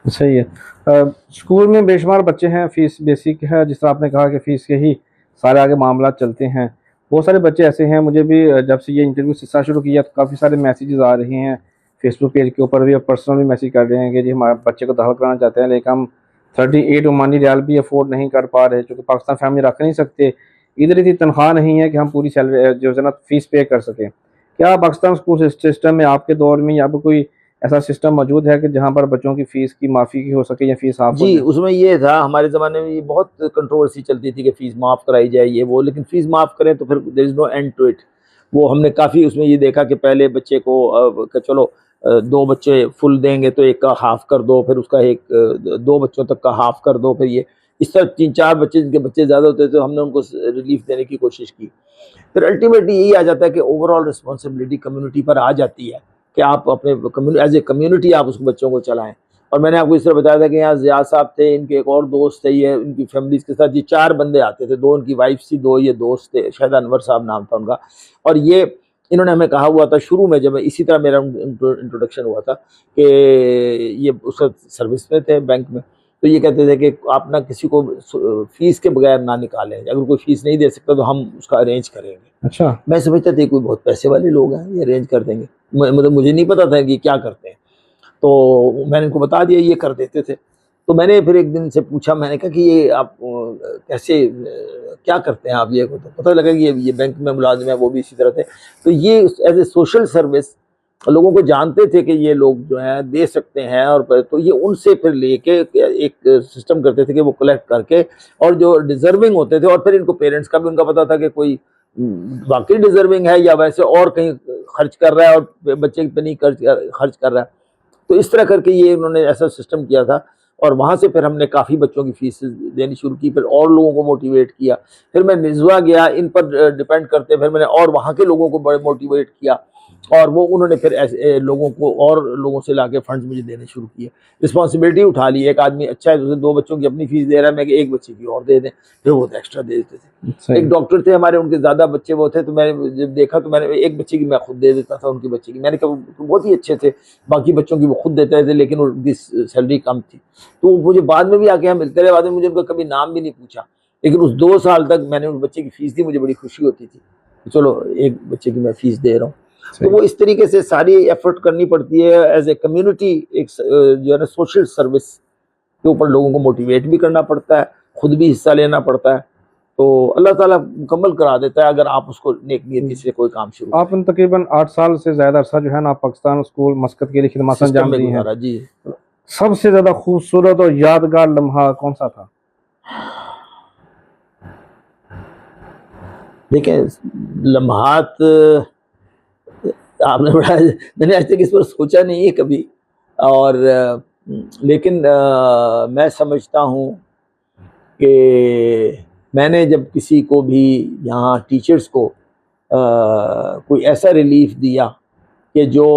सही है। स्कूल में बेशुमार बच्चे हैं, फीस बेसिक है, जिस तरह आपने कहा कि फ़ीस के ही सारे आगे मामला चलते हैं। बहुत सारे बच्चे ऐसे हैं, मुझे भी जब से ये इंटरव्यू सिलसिला शुरू किया तो काफ़ी सारे मैसेजेस आ रहे हैं, फेसबुक पेज के ऊपर भी, और पर्सनल भी मैसेज कर रहे हैं कि जी हमारे बच्चे को दाखिल कराना चाहते हैं, लेकिन हम 38 ओमानी रियाल भी अफोर्ड नहीं कर पा रहे, क्योंकि पाकिस्तान फैमिली रख नहीं सकते, इधर इतनी तनख्वाह नहीं है कि हम पूरी सैलरी जो है ना फ़ीस पे कर सकें। क्या पाकिस्तान स्कूल सिस्टम में आपके दौर में या कोई ऐसा सिस्टम मौजूद है कि जहाँ पर बच्चों की फ़ीस की माफ़ी की हो सके या फ़ीस हाफ हो जी, जाए? उसमें ये था, हमारे ज़माने में ये बहुत कंट्रोवर्सी चलती थी कि फ़ीस माफ़ कराई जाए ये वो, लेकिन फ़ीस माफ़ करें तो फिर there is no end to it. वो हमने काफ़ी उसमें ये देखा कि पहले बच्चे को चलो 2 बच्चे फुल देंगे तो एक का हाफ़ कर दो, फिर उसका 2 बच्चों तक का हाफ़ कर दो, फिर ये इस तरह 3-4 बच्चे, जिनके बच्चे ज़्यादा होते थे तो हमने उनको रिलीफ़ देने की कोशिश की। फिर अल्टीमेटली यही आ जाता है कि ओवरऑल रिस्पॉन्सिबिलिटी कम्युनिटी पर आ जाती है कि आप अपने एज़ ए कम्युनिटी आप उस बच्चों को चलाएँ। और मैंने आपको इस तरह बताया था कि यहाँ ज़िया साहब थे, इनके एक और दोस्त थे, ये इनकी फैमिलीज़ के साथ ये 4 बंदे आते थे, 2 इनकी वाइफ़ थी, 2 ये दोस्त थे, शायद अनवर साहब नाम था उनका। और ये इन्होंने हमें कहा हुआ था शुरू में, जब इसी तरह मेरा इंट्रोडक्शन हुआ था कि ये उस वक़्त सर्विस में थे बैंक में, तो ये कहते थे कि आप ना किसी को फ़ीस के बगैर ना निकालें, अगर कोई फ़ीस नहीं दे सकता तो हम उसका अरेंज करेंगे। अच्छा। मैं समझता था ये कोई बहुत पैसे वाले लोग हैं, ये अरेंज कर देंगे। मतलब मुझे नहीं पता था कि क्या करते हैं। तो मैंने इनको बता दिया, ये कर देते थे। तो मैंने फिर एक दिन से पूछा, मैंने कहा कि ये आप कैसे क्या करते हैं आप ये? तो पता लगा कि ये बैंक में मुलाज़िम है, वो भी इसी तरह थे। तो ये एज़ ए सोशल सर्विस लोगों को जानते थे कि ये लोग जो हैं दे सकते हैं, और तो ये उनसे फिर लेके एक सिस्टम करते थे कि वो कलेक्ट करके, और जो डिज़र्विंग होते थे, और फिर इनको पेरेंट्स का भी उनका पता था कि कोई वाक़ई डिज़र्विंग है या वैसे और कहीं खर्च कर रहा है और बच्चे पे नहीं खर्च कर रहा है। तो इस तरह करके ये उन्होंने ऐसा सिस्टम किया था, और वहाँ से फिर हमने काफ़ी बच्चों की फ़ीस देनी शुरू की, फिर और लोगों को मोटिवेट किया। फिर मैं मिज़वा गया, इन पर डिपेंड करते फिर मैंने और वहाँ के लोगों को बड़े मोटिवेट किया, और वो उन्होंने फिर ऐसे लोगों को और लोगों से लाके फंड्स मुझे देने शुरू किए। रिस्पॉन्सिबिलिटी उठा ली, एक आदमी अच्छा है, उसे 2 बच्चों की अपनी फ़ीस दे रहा है, मैं कि 1 बच्चे की और दे दें, फिर वो तो एक्स्ट्रा दे देते थे। सही। एक डॉक्टर थे हमारे, उनके ज़्यादा बच्चे वो थे, तो मैंने जब देखा तो मैंने 1 बच्चे की मैं खुद दे देता था, उनके बच्चे की। मैंने कहा वो बहुत ही अच्छे थे, बाकी बच्चों की वो खुद देते थे, लेकिन उनकी सैलरी कम थी। तो मुझे बाद में भी आके यहाँ मिलते रहे, बाद में मुझे उनका कभी नाम भी नहीं पूछा, लेकिन उस 2 साल तक मैंने उस बच्चे की फ़ीस दी, मुझे बड़ी खुशी होती थी कि चलो 1 बच्चे की मैं फ़ीस दे रहा हूँ। तो वो इस तरीके से सारी एफर्ट करनी पड़ती है एज ए कम्युनिटी, एक जो है ना सोशल सर्विस के ऊपर लोगों को मोटिवेट भी करना पड़ता है, खुद भी हिस्सा लेना पड़ता है। तो अल्लाह ताला मुकम्मल करा देता है अगर आप उसको नेक नियति से कोई काम शुरू आपने तकरीबन 8 साल से ज़्यादा अरसा जो है ना पाकिस्तान स्कूल मस्कत के लिए खिदमत सिस्टम अंजाम में दी हैं। गुजारा। जी सबसे ज्यादा खूबसूरत और यादगार लम्हा कौन सा था? देखें, लम्हात आपने बड़ा, मैंने आज तक इस पर सोचा नहीं है कभी। और लेकिन मैं समझता हूँ कि मैंने जब किसी को भी यहाँ टीचर्स को कोई ऐसा रिलीफ दिया कि जो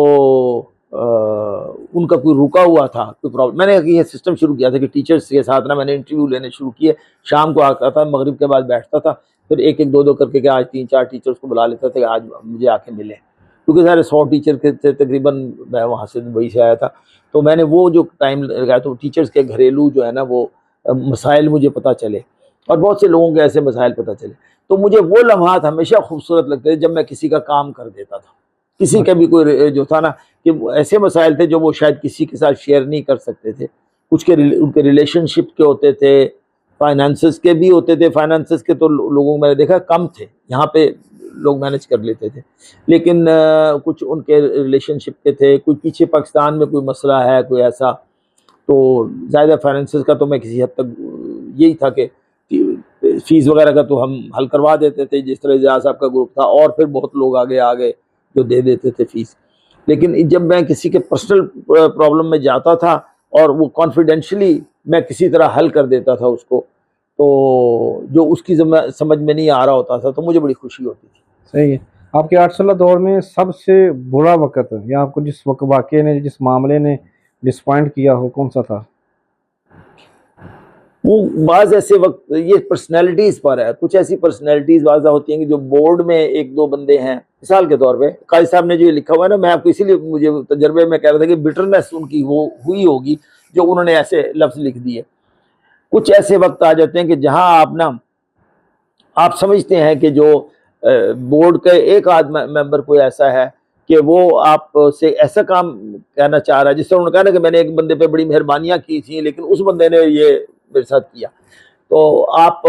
उनका कोई रुका हुआ था, कोई प्रॉब्लम, मैंने ये सिस्टम शुरू किया था कि टीचर्स के साथ ना मैंने इंटरव्यू लेने शुरू किए। शाम को आता था, मगरिब के बाद बैठता था, फिर एक एक दो दो करके के आज 3-4 टीचर्स को बुला लेता था कि आज मुझे आके मिले, क्योंकि सारे 100 टीचर के थे तकरीबन, मैं वहाँ से दुबई से आया था। तो मैंने वो जो टाइम लगाया तो टीचर्स के घरेलू जो है ना वो मसाइल मुझे पता चले, और बहुत से लोगों के ऐसे मसाइल पता चले। तो मुझे वो लम्हात हमेशा खूबसूरत लगते थे जब मैं किसी का काम कर देता था। किसी का भी कोई जो था ना कि ऐसे मसाइल थे जो वो शायद किसी के साथ शेयर नहीं कर सकते थे, कुछ के उनके रिलेशनशिप के होते थे, फाइनेंसेस के भी होते थे। फाइनेंसेस के तो लोगों को मैंने देखा कम थे, यहाँ पे लोग मैनेज कर लेते थे, लेकिन कुछ उनके रिलेशनशिप के थे, कोई पीछे पाकिस्तान में कोई मसला है कोई ऐसा, तो ज़्यादा फाइनेंसेस का तो मैं किसी हद तक यही था कि फीस वगैरह का तो हम हल करवा देते थे, जिस तरह एजाज साहब का ग्रुप था, और फिर बहुत लोग आगे आ गए जो दे देते थे फीस। लेकिन जब मैं किसी के पर्सनल प्रॉब्लम में जाता था और वो कॉन्फिडेंशियली मैं किसी तरह हल कर देता था उसको, तो जो उसकी समझ में नहीं आ रहा होता था, तो मुझे बड़ी खुशी होती थी। सही है। आपके 8 साल दौर में सबसे बुरा वक़्त या आपको जिस वाक़ये ने, जिस मामले ने डिसपॉइंट किया हो, कौन सा था? वो बाज़ ऐसे वक्त, ये पर्सनैलिटीज़ पर है, कुछ ऐसी पर्सनैलिटीज़ बाज़ होती हैं कि जो बोर्ड में एक दो बंदे हैं, मिसाल के तौर पे काजी साहब ने जो ये लिखा हुआ है ना, मैं आपको इसीलिए मुझे तजर्बे में कह रहा था कि बिटरनेस उनकी वो हुई होगी जो उन्होंने ऐसे लफ्ज़ लिख दिए। कुछ ऐसे वक्त आ जाते हैं कि जहाँ आप ना, आप समझते हैं कि जो बोर्ड के एक आध मेंबर कोई ऐसा है कि वो आपसे ऐसा काम कहना चाह रहा है, जिससे उन्होंने कहा ना कि मैंने एक बंदे पे बड़ी मेहरबानियां की थी लेकिन उस बंदे ने ये मेरे साथ किया। तो आप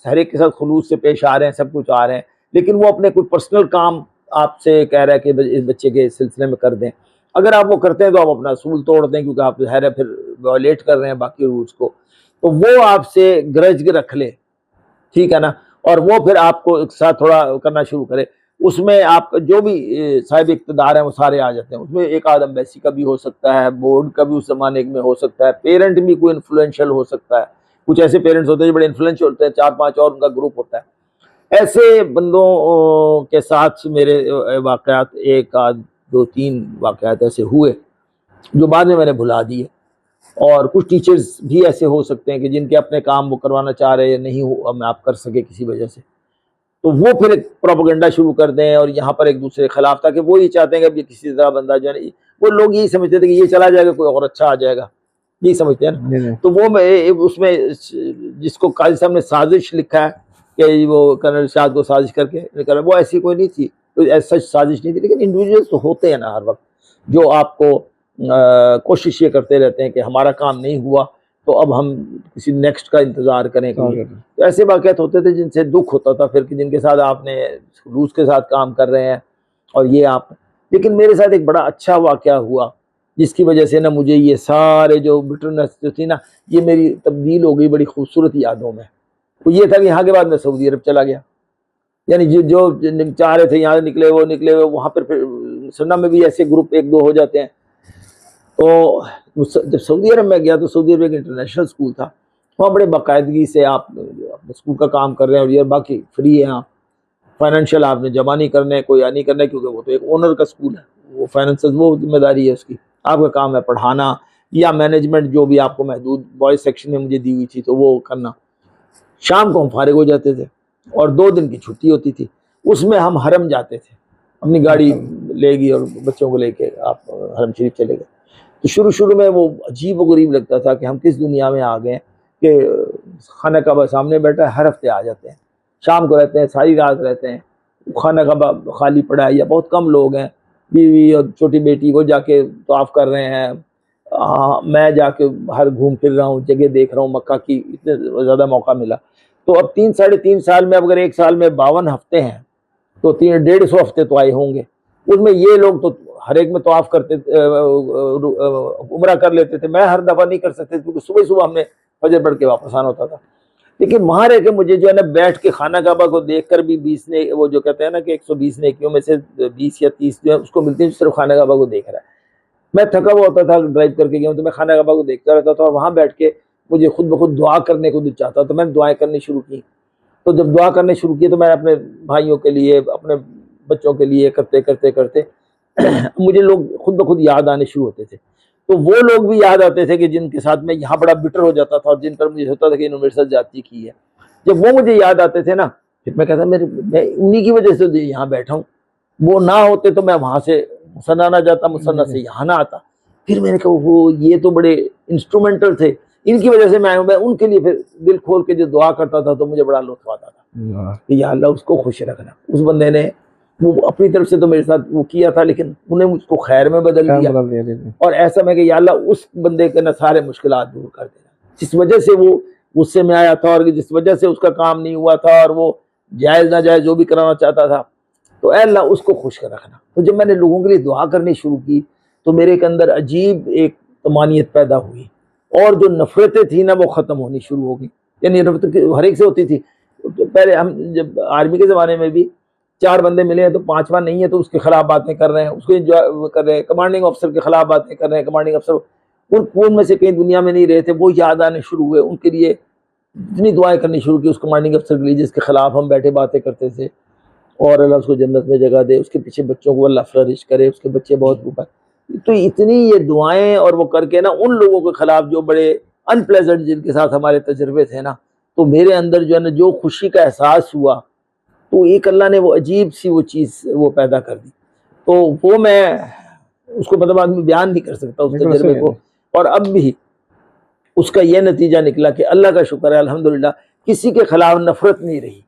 हर एक के साथ खुलूस से पेश आ रहे हैं, सब कुछ आ रहे हैं, लेकिन वो अपने कोई पर्सनल काम आपसे कह रहा है कि इस बच्चे के सिलसिले में कर दें। अगर आप वो करते हैं तो आप अपना असूल तोड़ दें, क्योंकि आप ज़ाहिर है फिर वायलेट कर रहे हैं बाकी रूल्स को। तो वो आपसे ग्रज रख ले, ठीक है ना, और वो फिर आपको एक साथ थोड़ा करना शुरू करे, उसमें आप जो भी साहिब इक़्तिदार हैं वो सारे आ जाते हैं। उसमें एक आदम वैसी का भी हो सकता है, बोर्ड का भी उस ज़माने में हो सकता है, पेरेंट भी कोई इन्फ्लुएंशियल हो सकता है। कुछ ऐसे पेरेंट्स होते हैं जो बड़े इन्फ्लुएंशियल होते हैं, 4-5 और उनका ग्रुप होता है। ऐसे बंदों के साथ मेरे वाक़यात 1 आध 2-3 वाक़यात ऐसे हुए जो बाद में मैंने भुला दिए। और कुछ टीचर्स भी ऐसे हो सकते हैं कि जिनके अपने काम वो करवाना चाह रहे हैं, नहीं हो मैं आप कर सके किसी वजह से, तो वो फिर एक प्रोपेगेंडा शुरू कर दें और यहाँ पर एक दूसरे के खिलाफ था कि वो ये चाहते हैं कि अब ये किसी तरह बंदा जो है, वो लोग यही समझते थे कि ये चला जाएगा कोई और अच्छा आ जाएगा, यही समझते हैं ना। तो वो मैं उसमें जिसको काजी साहब ने साजिश लिखा है कि वो कर्नल इरशाद को साजिश करके, वो ऐसी कोई नहीं थी, ऐसा साजिश नहीं थी, लेकिन इंडिविजुअल्स तो होते हैं ना हर वक्त, जो आपको कोशिश ये करते रहते हैं कि हमारा काम नहीं हुआ तो अब हम किसी नेक्स्ट का इंतज़ार करें। तो ऐसे वाक़यात होते थे जिनसे दुख होता था फिर, कि जिनके साथ आपने खलूस के साथ काम कर रहे हैं और ये आप। लेकिन मेरे साथ एक बड़ा अच्छा वाक़या हुआ जिसकी वजह से ना मुझे ये सारे जो बिटरनेस जो थी ना, ये मेरी तब्दील हो गई बड़ी खूबसूरत यादों में। तो ये था कि यहाँ के बाद मैं सऊदी अरब चला गया, यानी जो चाह रहे थे यहाँ निकले वो निकले, वहाँ पर फिर सन्ना में भी ऐसे ग्रुप 1-2 हो जाते हैं। तो जब सऊदी अरब में गया तो सऊदी अरब एक इंटरनेशनल स्कूल था, वहाँ बड़े बाकायदगी से आप अपने स्कूल का काम कर रहे हैं और ये बाकी फ्री है, आप फाइनेंशियल आपने जमा नहीं करने, कोई नहीं करना है, क्योंकि वो तो एक ओनर का स्कूल है, वो फाइनेंशियल वो जिम्मेदारी है उसकी। आपका काम है पढ़ाना या मैनेजमेंट, जो भी आपको महदूद बॉयज सेक्शन में मुझे दी हुई थी तो वो करना। शाम को हम फारिग हो जाते थे और 2 दिन की छुट्टी होती थी, उसमें हम हरम जाते थे, अपनी गाड़ी लेगी और बच्चों को लेके आप हरम शरीफ चले गए। तो शुरू में वो अजीब व गरीब लगता था कि हम किस दुनिया में आ गए कि खाना काबा सामने बैठा है, हर हफ्ते आ जाते हैं, शाम को रहते हैं, सारी रात रहते हैं, खाना काबा खाली पड़ा है या बहुत कम लोग हैं, बीवी और छोटी बेटी वो जाके तवाफ़ कर रहे हैं, मैं जाके हर घूम फिर रहा हूँ, जगह देख रहा हूँ मक्का की, इतने ज़्यादा मौका मिला। तो अब 3-3.5 साल में, अगर एक साल में 52 हफ्ते हैं तो 150 हफ्ते तो आए होंगे, उसमें ये लोग तो हर एक में तवाफ करते उम्रा कर लेते थे, मैं हर दफ़ा नहीं कर सकते क्योंकि सुबह सुबह हमने फजर पढ़ के वापस आना होता था। लेकिन वहाँ रह के मुझे जो है ना बैठ के खाना काबा को देख कर भी 20 ने वो जो कहते हैं ना कि 120 नेकियों में से 20 या 30 जो है उसको मिलती है, सिर्फ खाना काबा को देख रहा है। मैं थका हुआ होता था, ड्राइव करके गया हूँ तो मैं खाना काबा को देखता रहता था और वहाँ बैठ के मुझे खुद ब खुद दुआ करने को दिल चाहता, तो मैंने दुआएं करनी शुरू की। तो जब दुआ करने शुरू की तो मैं अपने भाइयों के लिए, अपने बच्चों के लिए करते करते करते मुझे लोग खुद ब खुद याद आने शुरू होते थे। तो वो लोग भी याद आते थे कि जिनके साथ मैं यहाँ बड़ा बिटर हो जाता था और जिन पर मुझे होता था कि इन्होंने मेरे साथ ज्यादती की है। जब वो मुझे याद आते थे ना, फिर मैं कहता मैं उन्हीं की वजह से यहाँ बैठा हूँ। वो ना होते तो मैं वहाँ से मुसन्ना ना जाता, मुसन्ना से यहाँ ना आता। फिर मैंने कहा वो ये तो बड़े इंस्ट्रूमेंटल थे, इनकी वजह से मैं आया हूँ। मैं उनके लिए फिर दिल खोल के जो दुआ करता था तो मुझे बड़ा लुत्फ आता था कि या अल्लाह उसको खुश रखना। उस बंदे ने वो अपनी तरफ से तो मेरे साथ वो किया था, लेकिन उन्हें मुझको खैर में बदल दिया। और ऐसा मैं कि या अल्लाह उस बंदे के ना सारे मुश्किलात दूर कर देना, जिस वजह से वो गुस्से में आया था और जिस वजह से उसका काम नहीं हुआ था और वो जायज़ ना जायज़ जो भी कराना चाहता था, तो ऐ अल्लाह उसको खुश कर रखना। तो जब मैंने लोगों के लिए दुआ करनी शुरू की तो मेरे के अंदर अजीब एक तमानियत पैदा हुई और जो नफ़रतें थी ना वो ख़त्म होनी शुरू हो गई। यानी नफ़रत हर एक से होती थी। तो पहले हम जब आर्मी के ज़माने में भी 4 बंदे मिले हैं तो 5वां नहीं है तो उसके खिलाफ बातें कर रहे हैं, उसको एंजॉय कर रहे हैं, कमांडिंग अफसर के खिलाफ बातें कर रहे हैं। कमांडिंग अफसर उन में से कहीं दुनिया में नहीं रहे थे, वो याद आने शुरू हुए। उनके लिए इतनी दुआएं करनी शुरू की उस कमांडिंग अफसर के लिए जिसके खिलाफ हम बैठे बातें करते थे, और अल्लाह उसको जन्नत में जगह दे, उसके पीछे बच्चों को अल्लाह फ्लरिश करे, उसके बच्चे बहुत ऊपर। तो इतनी ये दुआएं और वो करके ना उन लोगों के खिलाफ जो बड़े अनप्लेजेंट जिनके साथ हमारे तजुर्बे थे ना, तो मेरे अंदर जो है ना जो खुशी का एहसास हुआ, तो एक अल्लाह ने वो अजीब सी वो चीज़ वो पैदा कर दी। तो वो मैं उसको मतलब आदमी बयान नहीं कर सकता उस तजुर्बे को। और अब भी उसका यह नतीजा निकला कि अल्लाह का शुक्र है अल्हम्दुलिल्लाह किसी के खिलाफ नफरत नहीं रही।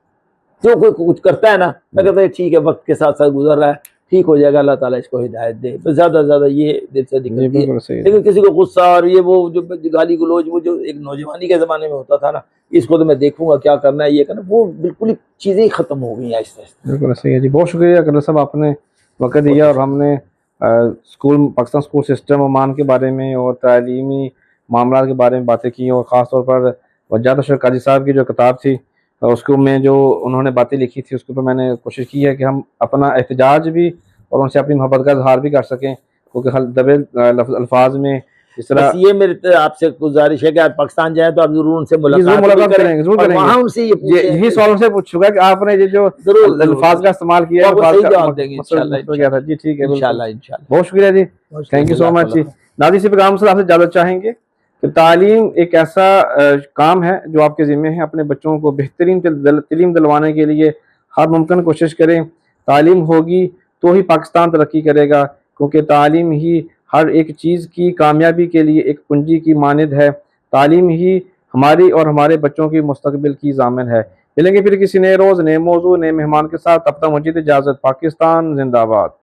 जो कोई कुछ करता है ना, मैं कहता है ठीक है वक्त के साथ साथ गुजर रहा है, ठीक हो जाएगा, अल्लाह ताला इसको हिदायत दे, बस ज़्यादा से ज़्यादा ये दिल से निकलती है। लेकिन किसी को गुस्सा और ये वो जो गाली गलौज वो जो एक नौजवानी के ज़माने में होता था ना, इसको तो मैं देखूंगा क्या करना है ये करना, वो बिल्कुल ही चीज़ें ही ख़त्म हो गई आहिस्ता आहिस्ता। बिल्कुल सही है जी, बहुत शुक्रिया कलर साहब, आपने वक्त दिया और हमने school Pakistan school system Oman के बारे में और तालीमी मामला के बारे में बातें की, और ख़ास तौर पर वजाहत अशरफ काजी साहब की जो किताब थी उसको में जो उन्होंने बातें लिखी थी उसके ऊपर मैंने कोशिश की है कि हम अपना एहतजाज भी और उनसे अपनी मोहब्बत का इजहार भी कर सकें, क्योंकि दबे अल्फाज में जिस तरह ये मेरे आपसे गुजारिश है कि आप पाकिस्तान जाएं तो आप जरूर उनसे मुलाकात करेंगे, जरूर करेंगे। वहाँ उनसे यही सवाल उनसे पूछूंगा कि आपने ये जो अल्फाज का इस्तेमाल किया है जी, ठीक है, इंशाल्लाह। बहुत शुक्रिया जी, थैंक यू सो मच जी। नाज़रीन इसी पैगाम से आपसे इजाज़त चाहेंगे कि तालीम एक ऐसा काम है जो आपके ज़िम्मे है। अपने बच्चों को बेहतरीन तालीम दिलवाने के लिए हर मुमकिन कोशिश करें। तालीम होगी तो ही पाकिस्तान तरक्की करेगा, क्योंकि तालीम ही हर एक चीज़ की कामयाबी के लिए एक कुंजी की मानद है। तालीम ही हमारी और हमारे बच्चों की मुस्तकबिल की ज़ामिन है। मिलेंगे फिर किसी नए रोज़ नए मौजू नए मेहमान के साथ, तब तक मुझे इजाज़त। पाकिस्तान जिंदाबाद।